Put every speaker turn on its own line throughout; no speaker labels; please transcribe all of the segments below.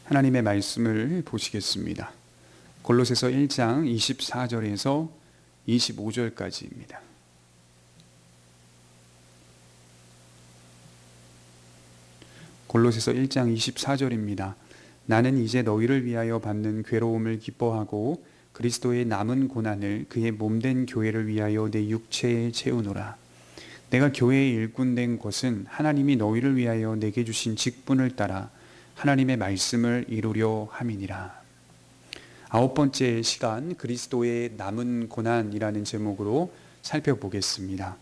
하나님의 말씀을 보시겠습니다. 골로새서 1장 24절에서 25절까지입니다. 골로새서 1장 24절입니다. 나는 이제 너희를 위하여 받는 괴로움을 기뻐하고 그리스도의 남은 고난을 그의 몸된 교회를 위하여 내 육체에 채우노라. 내가 교회의 일꾼 된 것은 하나님이 너희를 위하여 내게 주신 직분을 따라 하나님의 말씀을 이루려 함이니라. 9번째 시간, 그리스도의 남은 고난이라는 제목으로 살펴보겠습니다.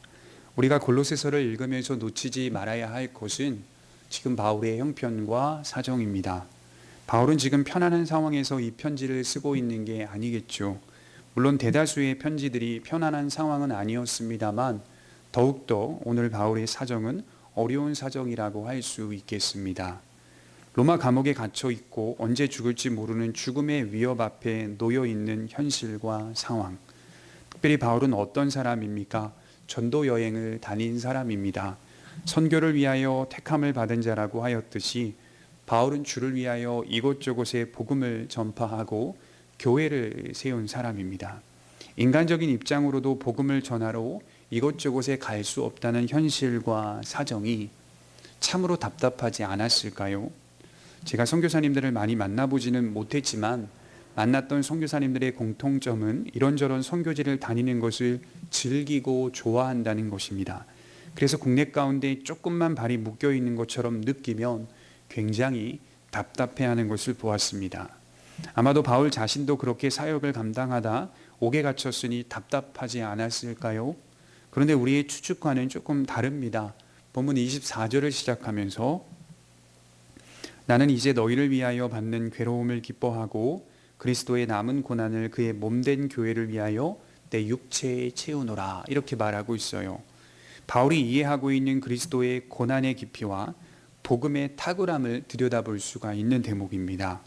우리가 골로새서를 읽으면서 놓치지 말아야 할 것은 지금 바울의 형편과 사정입니다. 바울은 지금 편안한 상황에서 이 편지를 쓰고 있는 게 아니겠죠. 물론 대다수의 편지들이 편안한 상황은 아니었습니다만 더욱더 오늘 바울의 사정은 어려운 사정이라고 할 수 있겠습니다. 로마 감옥에 갇혀 있고 언제 죽을지 모르는 죽음의 위협 앞에 놓여 있는 현실과 상황. 특별히 바울은 어떤 사람입니까? 전도 여행을 다닌 사람입니다. 선교를 위하여 택함을 받은 자라고 하였듯이 바울은 주를 위하여 이곳저곳에 복음을 전파하고 교회를 세운 사람입니다. 인간적인 입장으로도 복음을 전하러 이곳저곳에 갈 수 없다는 현실과 사정이 참으로 답답하지 않았을까요? 제가 선교사님들을 많이 만나보지는 못했지만 만났던 선교사님들의 공통점은 이런저런 선교지를 다니는 것을 즐기고 좋아한다는 것입니다. 그래서 국내 가운데 조금만 발이 묶여 있는 것처럼 느끼면 굉장히 답답해하는 것을 보았습니다. 아마도 바울 자신도 그렇게 사역을 감당하다 옥에 갇혔으니 답답하지 않았을까요? 그런데 우리의 추측과는 조금 다릅니다. 본문 24절을 시작하면서 나는 이제 너희를 위하여 받는 괴로움을 기뻐하고 그리스도의 남은 고난을 그의 몸된 교회를 위하여 내 육체에 채우노라, 이렇게 말하고 있어요. 바울이 이해하고 있는 그리스도의 고난의 깊이와 복음의 탁월함을 들여다볼 수가 있는 대목입니다.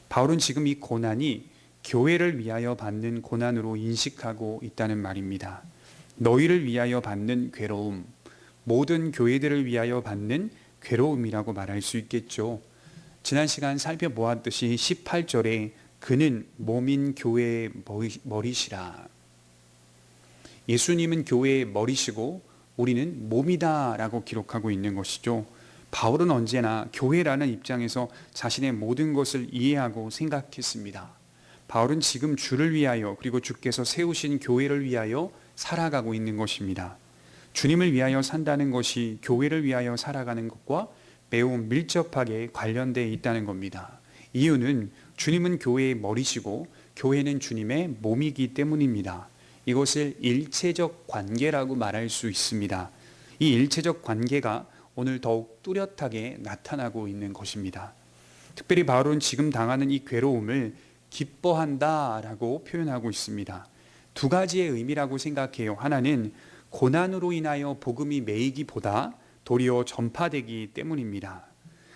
바울은 지금 이 고난이 교회를 위하여 받는 고난으로 인식하고 있다는 말입니다. 너희를 위하여 받는 괴로움, 모든 교회들을 위하여 받는 괴로움이라고 말할 수 있겠죠. 지난 시간 살펴보았듯이 18절에 그는 몸인 교회의 머리시라. 예수님은 교회의 머리시고 우리는 몸이다 라고 기록하고 있는 것이죠. 바울은 언제나 교회라는 입장에서 자신의 모든 것을 이해하고 생각했습니다. 바울은 지금 주를 위하여 그리고 주께서 세우신 교회를 위하여 살아가고 있는 것입니다. 주님을 위하여 산다는 것이 교회를 위하여 살아가는 것과 매우 밀접하게 관련되어 있다는 겁니다. 이유는 주님은 교회의 머리시고 교회는 주님의 몸이기 때문입니다. 이것을 일체적 관계라고 말할 수 있습니다. 이 일체적 관계가 오늘 더욱 뚜렷하게 나타나고 있는 것입니다. 특별히 바울은 지금 당하는 이 괴로움을 기뻐한다라고 표현하고 있습니다. 두 가지의 의미라고 생각해요. 하나는 고난으로 인하여 복음이 매이기보다 도리어 전파되기 때문입니다.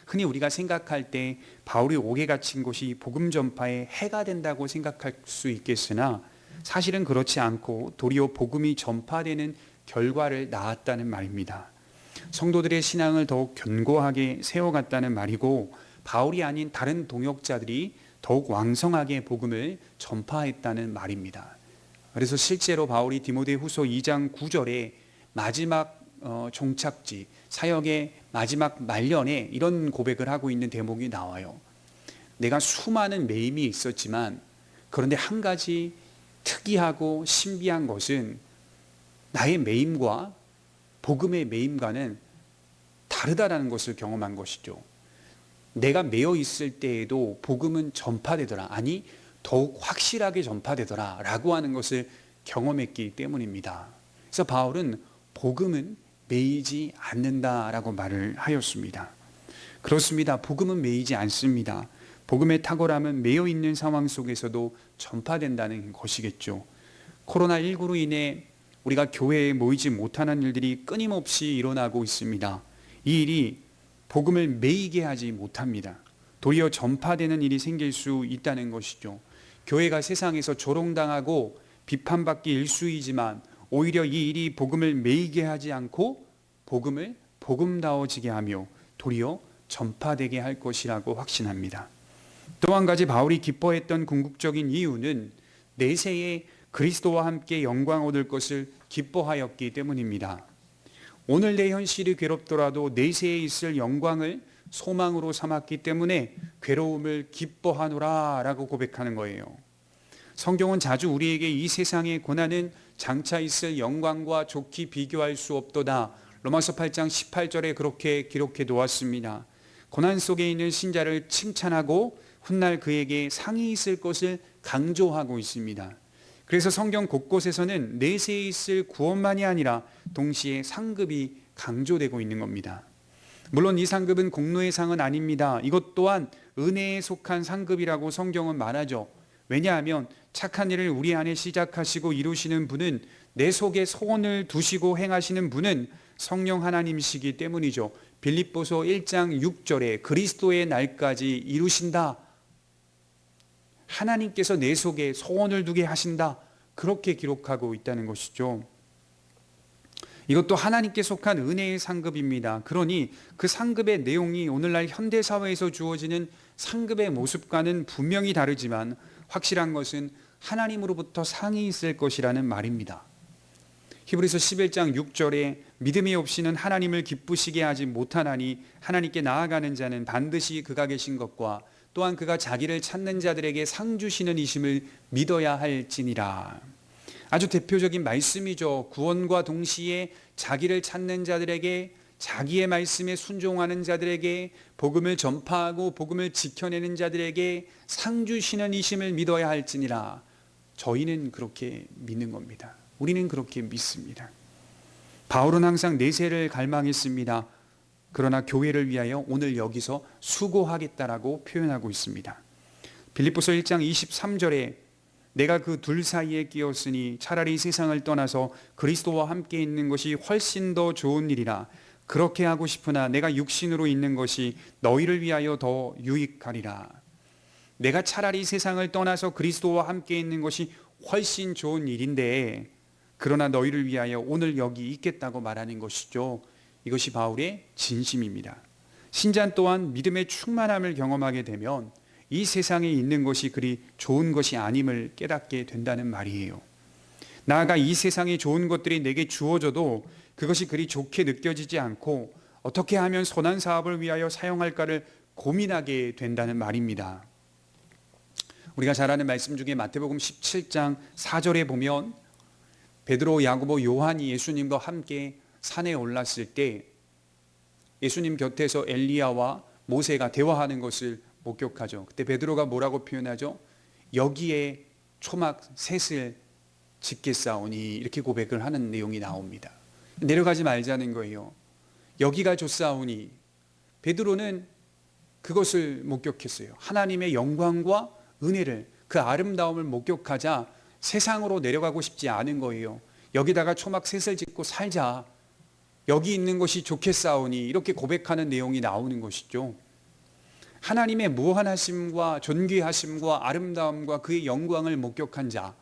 흔히 우리가 생각할 때 바울이 옥에 갇힌 것이 복음 전파에 해가 된다고 생각할 수 있겠으나 사실은 그렇지 않고 도리어 복음이 전파되는 결과를 낳았다는 말입니다. 성도들의 신앙을 더욱 견고하게 세워갔다는 말이고 바울이 아닌 다른 동역자들이 더욱 왕성하게 복음을 전파했다는 말입니다. 그래서 실제로 바울이 디모데후서 2장 9절에 마지막 종착지, 사역의 마지막 말년에 이런 고백을 하고 있는 대목이 나와요. 내가 수많은 매임이 있었지만 그런데 한 가지 특이하고 신비한 것은 나의 매임과 복음의 매임과는 다르다라는 것을 경험한 것이죠. 내가 매여 있을 때에도 복음은 전파되더라, 아니 더욱 확실하게 전파되더라 라고 하는 것을 경험했기 때문입니다. 그래서 바울은 복음은 매이지 않는다라고 말을 하였습니다. 그렇습니다. 복음은 매이지 않습니다. 복음의 탁월함은 매여 있는 상황 속에서도 전파된다는 것이겠죠. 코로나19로 인해 우리가 교회에 모이지 못하는 일들이 끊임없이 일어나고 있습니다. 이 일이 복음을 매이게 하지 못합니다. 도리어 전파되는 일이 생길 수 있다는 것이죠. 교회가 세상에서 조롱당하고 비판받기 일쑤이지만 오히려 이 일이 복음을 매이게 하지 않고 복음을 복음다워지게 하며 도리어 전파되게 할 것이라고 확신합니다. 또 한 가지 바울이 기뻐했던 궁극적인 이유는 내세에 그리스도와 함께 영광 얻을 것을 기뻐하였기 때문입니다. 오늘 내 현실이 괴롭더라도 내세에 있을 영광을 소망으로 삼았기 때문에 괴로움을 기뻐하노라 라고 고백하는 거예요. 성경은 자주 우리에게 이 세상의 고난은 장차 있을 영광과 좋게 비교할 수 없도다, 로마서 8장 18절에 그렇게 기록해 놓았습니다. 고난 속에 있는 신자를 칭찬하고 훗날 그에게 상이 있을 것을 강조하고 있습니다. 그래서 성경 곳곳에서는 내세에 있을 구원만이 아니라 동시에 상급이 강조되고 있는 겁니다. 물론 이 상급은 공로의 상은 아닙니다. 이것 또한 은혜에 속한 상급이라고 성경은 말하죠. 왜냐하면 착한 일을 우리 안에 시작하시고 이루시는 분은, 내 속에 소원을 두시고 행하시는 분은 성령 하나님이시기 때문이죠. 빌립보서 1장 6절에 그리스도의 날까지 이루신다, 하나님께서 내 속에 소원을 두게 하신다, 그렇게 기록하고 있다는 것이죠. 이것도 하나님께 속한 은혜의 상급입니다. 그러니 그 상급의 내용이 오늘날 현대사회에서 주어지는 상급의 모습과는 분명히 다르지만 확실한 것은 하나님으로부터 상이 있을 것이라는 말입니다. 히브리서 11장 6절에 믿음이 없이는 하나님을 기쁘시게 하지 못하나니 하나님께 나아가는 자는 반드시 그가 계신 것과 또한 그가 자기를 찾는 자들에게 상 주시는 이심을 믿어야 할지니라. 아주 대표적인 말씀이죠. 구원과 동시에 자기를 찾는 자들에게, 자기의 말씀에 순종하는 자들에게, 복음을 전파하고 복음을 지켜내는 자들에게 상 주시는 이심을 믿어야 할지니라. 저희는 그렇게 믿는 겁니다. 우리는 그렇게 믿습니다. 바울은 항상 내세를 갈망했습니다. 그러나 교회를 위하여 오늘 여기서 수고하겠다라고 표현하고 있습니다. 빌립보서 1장 23절에 내가 그 둘 사이에 끼었으니 차라리 세상을 떠나서 그리스도와 함께 있는 것이 훨씬 더 좋은 일이라. 그렇게 하고 싶으나 내가 육신으로 있는 것이 너희를 위하여 더 유익하리라. 내가 차라리 세상을 떠나서 그리스도와 함께 있는 것이 훨씬 좋은 일인데, 그러나 너희를 위하여 오늘 여기 있겠다고 말하는 것이죠. 이것이 바울의 진심입니다. 신자 또한 믿음의 충만함을 경험하게 되면 이 세상에 있는 것이 그리 좋은 것이 아님을 깨닫게 된다는 말이에요. 나아가 이 세상에 좋은 것들이 내게 주어져도 그것이 그리 좋게 느껴지지 않고 어떻게 하면 선한 사업을 위하여 사용할까를 고민하게 된다는 말입니다. 우리가 잘 아는 말씀 중에 마태복음 17장 4절에 보면 베드로, 야고보, 요한이 예수님과 함께 산에 올랐을 때 예수님 곁에서 엘리야와 모세가 대화하는 것을 목격하죠. 그때 베드로가 뭐라고 표현하죠? 여기에 초막 셋을 짓겠사오니, 이렇게 고백을 하는 내용이 나옵니다. 내려가지 말자는 거예요. 여기가 좋사오니. 베드로는 그것을 목격했어요. 하나님의 영광과 은혜를, 그 아름다움을 목격하자 세상으로 내려가고 싶지 않은 거예요. 여기다가 초막 셋을 짓고 살자, 여기 있는 것이 좋겠사오니, 이렇게 고백하는 내용이 나오는 것이죠. 하나님의 무한하심과 존귀하심과 아름다움과 그의 영광을 목격한 자,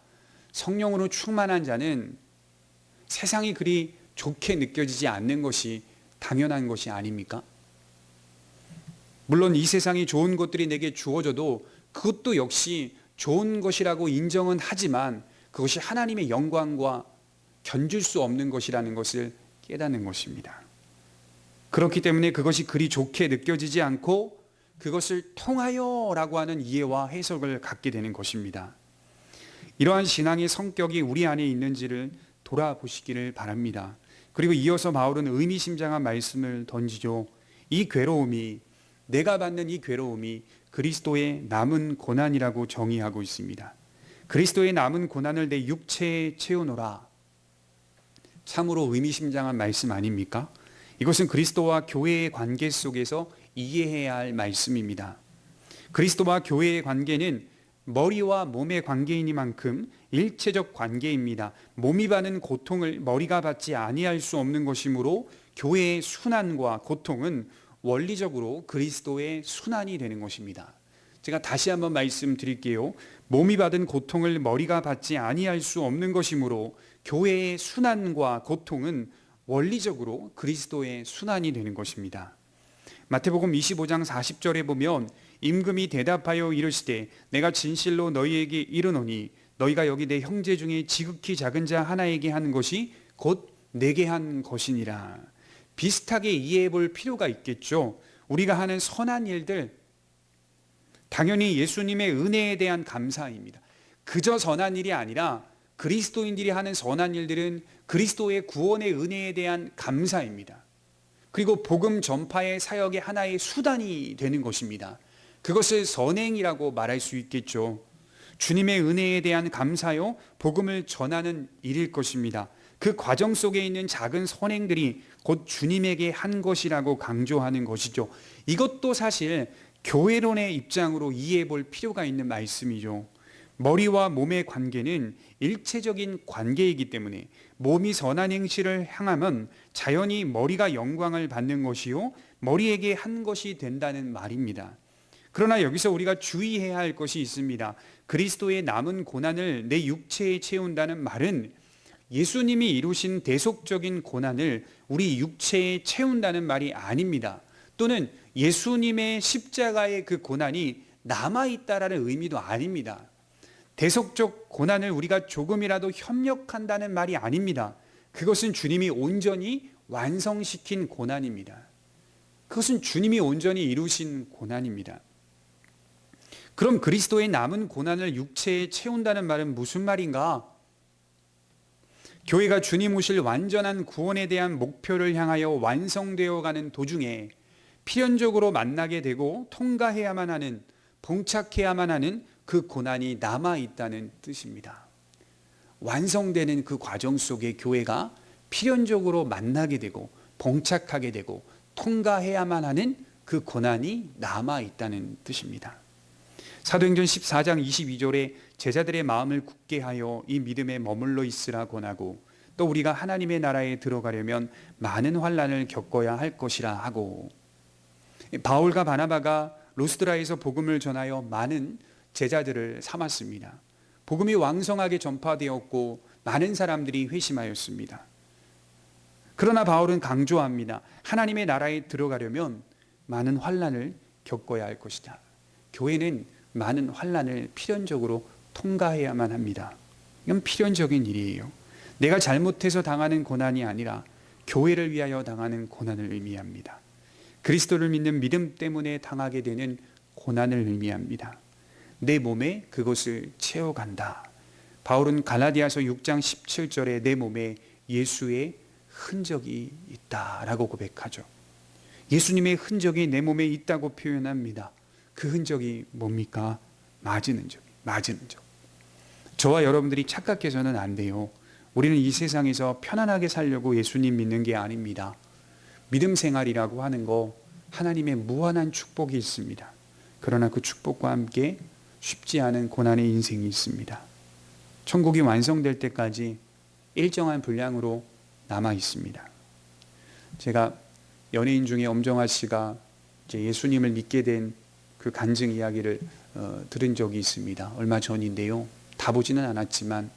성령으로 충만한 자는 세상이 그리 좋게 느껴지지 않는 것이 당연한 것이 아닙니까? 물론 이 세상이 좋은 것들이 내게 주어져도 그것도 역시 좋은 것이라고 인정은 하지만 그것이 하나님의 영광과 견줄 수 없는 것이라는 것을 깨닫는 것입니다. 그렇기 때문에 그것이 그리 좋게 느껴지지 않고 그것을 통하여 라고 하는 이해와 해석을 갖게 되는 것입니다. 이러한 신앙의 성격이 우리 안에 있는지를 돌아보시기를 바랍니다. 그리고 이어서 바울은 의미심장한 말씀을 던지죠. 이 괴로움이, 내가 받는 이 괴로움이 그리스도의 남은 고난이라고 정의하고 있습니다. 그리스도의 남은 고난을 내 육체에 채우노라. 참으로 의미심장한 말씀 아닙니까? 이것은 그리스도와 교회의 관계 속에서 이해해야 할 말씀입니다. 그리스도와 교회의 관계는 머리와 몸의 관계이니만큼 일체적 관계입니다. 몸이 받는 고통을 머리가 받지 아니할 수 없는 것이므로 교회의 순환과 고통은 원리적으로 그리스도의 순환이 되는 것입니다. 제가 다시 한번 말씀드릴게요. 몸이 받은 고통을 머리가 받지 아니할 수 없는 것이므로 교회의 순환과 고통은 원리적으로 그리스도의 순환이 되는 것입니다. 마태복음 25장 40절에 보면 임금이 대답하여 이르시되 내가 진실로 너희에게 이르노니 너희가 여기 내 형제 중에 지극히 작은 자 하나에게 한 것이 곧 내게 한 것이니라. 비슷하게 이해해 볼 필요가 있겠죠. 우리가 하는 선한 일들, 당연히 예수님의 은혜에 대한 감사입니다. 그저 선한 일이 아니라 그리스도인들이 하는 선한 일들은 그리스도의 구원의 은혜에 대한 감사입니다. 그리고 복음 전파의 사역의 하나의 수단이 되는 것입니다. 그것을 선행이라고 말할 수 있겠죠. 주님의 은혜에 대한 감사요, 복음을 전하는 일일 것입니다. 그 과정 속에 있는 작은 선행들이 곧 주님에게 한 것이라고 강조하는 것이죠. 이것도 사실 교회론의 입장으로 이해해 볼 필요가 있는 말씀이죠. 머리와 몸의 관계는 일체적인 관계이기 때문에 몸이 선한 행실을 향하면 자연히 머리가 영광을 받는 것이요, 머리에게 한 것이 된다는 말입니다. 그러나 여기서 우리가 주의해야 할 것이 있습니다. 그리스도의 남은 고난을 내 육체에 채운다는 말은 예수님이 이루신 대속적인 고난을 우리 육체에 채운다는 말이 아닙니다. 또는 예수님의 십자가의 그 고난이 남아있다라는 의미도 아닙니다. 대속적 고난을 우리가 조금이라도 협력한다는 말이 아닙니다. 그것은 주님이 온전히 완성시킨 고난입니다. 그것은 주님이 온전히 이루신 고난입니다. 그럼 그리스도의 남은 고난을 육체에 채운다는 말은 무슨 말인가? 교회가 주님 오실 완전한 구원에 대한 목표를 향하여 완성되어 가는 도중에 필연적으로 만나게 되고 통과해야만 하는, 봉착해야만 하는 그 고난이 남아있다는 뜻입니다. 완성되는 그 과정 속에 교회가 필연적으로 만나게 되고 봉착하게 되고 통과해야만 하는 그 고난이 남아있다는 뜻입니다. 사도행전 14장 22절에 제자들의 마음을 굳게 하여 이 믿음에 머물러 있으라 권하고, 또 우리가 하나님의 나라에 들어가려면 많은 환난을 겪어야 할 것이라 하고, 바울과 바나바가 루스드라에서 복음을 전하여 많은 제자들을 삼았습니다. 복음이 왕성하게 전파되었고 많은 사람들이 회심하였습니다. 그러나 바울은 강조합니다. 하나님의 나라에 들어가려면 많은 환난을 겪어야 할 것이다. 교회는 많은 환난을 필연적으로 통과해야만 합니다. 이건 필연적인 일이에요. 내가 잘못해서 당하는 고난이 아니라 교회를 위하여 당하는 고난을 의미합니다. 그리스도를 믿는 믿음 때문에 당하게 되는 고난을 의미합니다. 내 몸에 그것을 채워간다. 바울은 갈라디아서 6장 17절에 내 몸에 예수의 흔적이 있다라고 고백하죠. 예수님의 흔적이 내 몸에 있다고 표현합니다. 그 흔적이 뭡니까? 맞은 흔적. 저와 여러분들이 착각해서는 안 돼요. 우리는 이 세상에서 편안하게 살려고 예수님 믿는 게 아닙니다. 믿음 생활이라고 하는 거 하나님의 무한한 축복이 있습니다. 그러나 그 축복과 함께 쉽지 않은 고난의 인생이 있습니다. 천국이 완성될 때까지 일정한 분량으로 남아 있습니다. 제가 연예인 중에 엄정화 씨가 이제 예수님을 믿게 된 그 간증 이야기를 들은 적이 있습니다. 얼마 전인데요. 다 보지는 않았지만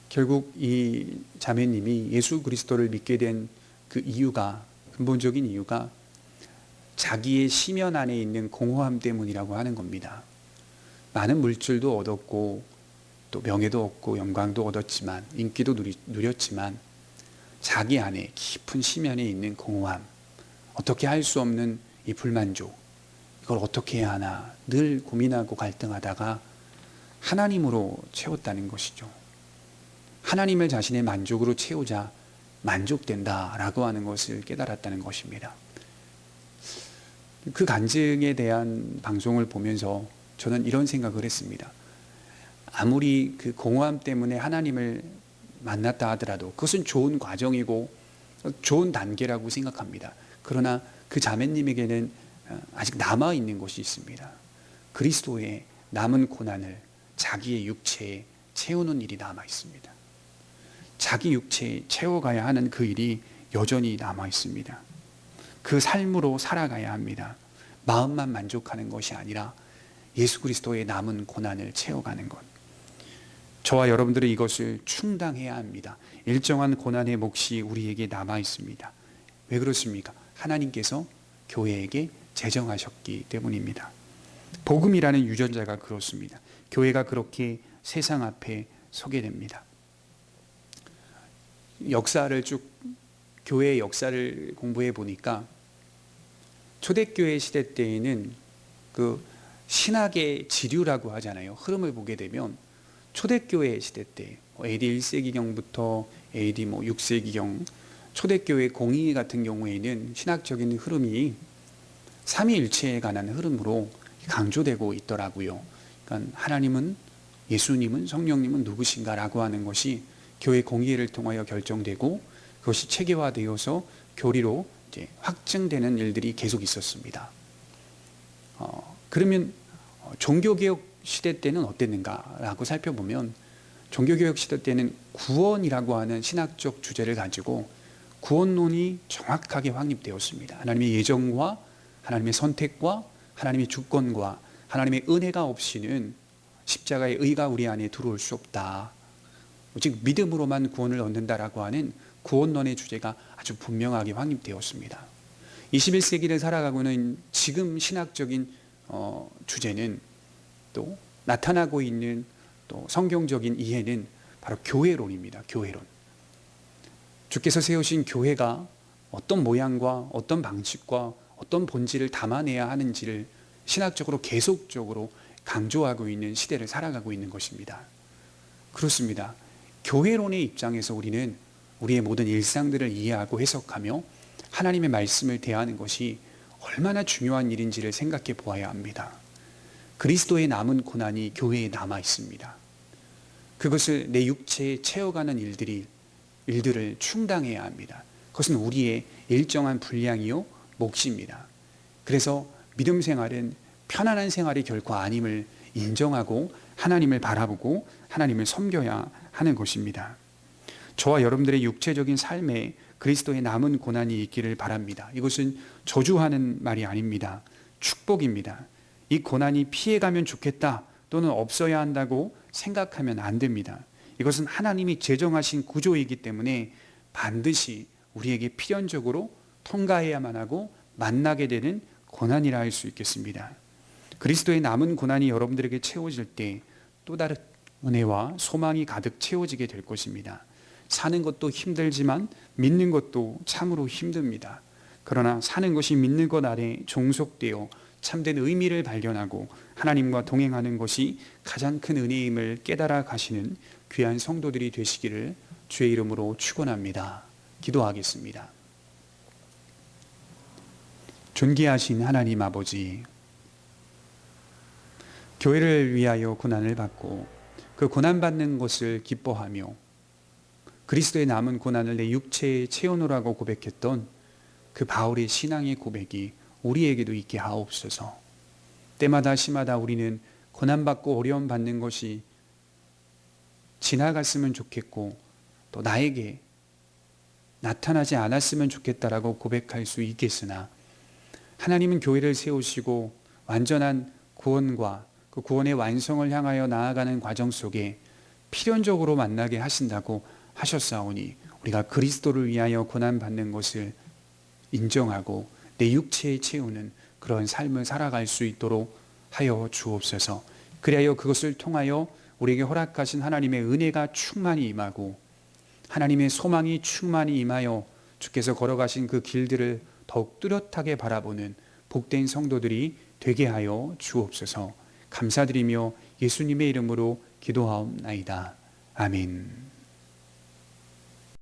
결국 이 자매님이 예수 그리스도를 믿게 된 그 이유가, 근본적인 이유가 자기의 심연 안에 있는 공허함 때문이라고 하는 겁니다. 많은 물질도 얻었고 또 명예도 얻고 영광도 얻었지만, 인기도 누렸지만 자기 안에 깊은 심연에 있는 공허함, 어떻게 할 수 없는 이 불만족, 이걸 어떻게 해야 하나 늘 고민하고 갈등하다가 하나님으로 채웠다는 것이죠. 하나님을 자신의 만족으로 채우자 만족된다라고 하는 것을 깨달았다는 것입니다. 그 간증에 대한 방송을 보면서 저는 이런 생각을 했습니다. 아무리 그 공허함 때문에 하나님을 만났다 하더라도 그것은 좋은 과정이고 좋은 단계라고 생각합니다. 그러나 그 자매님에게는 아직 남아있는 것이 있습니다. 그리스도의 남은 고난을 자기의 육체에 채우는 일이 남아있습니다. 자기 육체에 채워가야 하는 그 일이 여전히 남아있습니다. 그 삶으로 살아가야 합니다. 마음만 만족하는 것이 아니라 예수 그리스도의 남은 고난을 채워가는 것. 저와 여러분들은 이것을 충당해야 합니다. 일정한 고난의 몫이 우리에게 남아 있습니다. 왜 그렇습니까? 하나님께서 교회에게 제정하셨기 때문입니다. 복음이라는 유전자가 그렇습니다. 교회가 그렇게 세상 앞에 서게 됩니다. 교회의 역사를 공부해 보니까 초대교회 시대 때에는 그 신학의 지류라고 하잖아요. 흐름을 보게 되면 초대교회 시대 때 AD 1세기경부터 AD 6세기경 초대교회 공의 같은 경우에는 신학적인 흐름이 삼위일체에 관한 흐름으로 강조되고 있더라고요. 그러니까 하나님은, 예수님은, 성령님은 누구신가라고 하는 것이 교회 공의회를 통하여 결정되고 그것이 체계화되어서 교리로 이제 확증되는 일들이 계속 있었습니다. 그러면 종교개혁 시대 때는 어땠는가라고 살펴보면 종교개혁 시대 때는 구원이라고 하는 신학적 주제를 가지고 구원론이 정확하게 확립되었습니다. 하나님의 예정과 하나님의 선택과 하나님의 주권과 하나님의 은혜가 없이는 십자가의 의가 우리 안에 들어올 수 없다. 즉 믿음으로만 구원을 얻는다라고 하는 구원론의 주제가 아주 분명하게 확립되었습니다. 21세기를 살아가고는 지금 신학적인 주제는 또 나타나고 있는 또 성경적인 이해는 바로 교회론입니다. 교회론. 주께서 세우신 교회가 어떤 모양과 어떤 방식과 어떤 본질을 담아내야 하는지를 신학적으로 계속적으로 강조하고 있는 시대를 살아가고 있는 것입니다. 그렇습니다. 교회론의 입장에서 우리는 우리의 모든 일상들을 이해하고 해석하며 하나님의 말씀을 대하는 것이 얼마나 중요한 일인지를 생각해 보아야 합니다. 그리스도의 남은 고난이 교회에 남아 있습니다. 그것을 내 육체에 채워가는 일들을 충당해야 합니다. 그것은 우리의 일정한 분량이요 몫입니다. 그래서 믿음 생활은 편안한 생활이 결코 아님을 인정하고 하나님을 바라보고 하나님을 섬겨야 하는 것입니다. 저와 여러분들의 육체적인 삶에 그리스도의 남은 고난이 있기를 바랍니다. 이것은 저주하는 말이 아닙니다. 축복입니다. 이 고난이 피해가면 좋겠다 또는 없어야 한다고 생각하면 안 됩니다. 이것은 하나님이 제정하신 구조이기 때문에 반드시 우리에게 필연적으로 통과해야만 하고 만나게 되는 고난이라 할 수 있겠습니다. 그리스도의 남은 고난이 여러분들에게 채워질 때 또 다른 은혜와 소망이 가득 채워지게 될 것입니다. 사는 것도 힘들지만 믿는 것도 참으로 힘듭니다. 그러나 사는 것이 믿는 것 아래 종속되어 참된 의미를 발견하고 하나님과 동행하는 것이 가장 큰 은혜임을 깨달아 가시는 귀한 성도들이 되시기를 주의 이름으로 축원합니다. 기도하겠습니다. 존귀하신 하나님 아버지, 교회를 위하여 고난을 받고 그 고난받는 것을 기뻐하며 그리스도의 남은 고난을 내 육체에 채워놓으라고 고백했던 그 바울의 신앙의 고백이 우리에게도 있게 하옵소서. 때마다 시마다 우리는 고난받고 어려움 받는 것이 지나갔으면 좋겠고 또 나에게 나타나지 않았으면 좋겠다라고 고백할 수 있겠으나 하나님은 교회를 세우시고 완전한 구원과 그 구원의 완성을 향하여 나아가는 과정 속에 필연적으로 만나게 하신다고 하셨사오니 우리가 그리스도를 위하여 고난받는 것을 인정하고 내 육체에 채우는 그런 삶을 살아갈 수 있도록 하여 주옵소서. 그리하여 그것을 통하여 우리에게 허락하신 하나님의 은혜가 충만히 임하고 하나님의 소망이 충만히 임하여 주께서 걸어가신 그 길들을 더욱 뚜렷하게 바라보는 복된 성도들이 되게 하여 주옵소서. 감사드리며 예수님의 이름으로 기도하옵나이다. 아멘.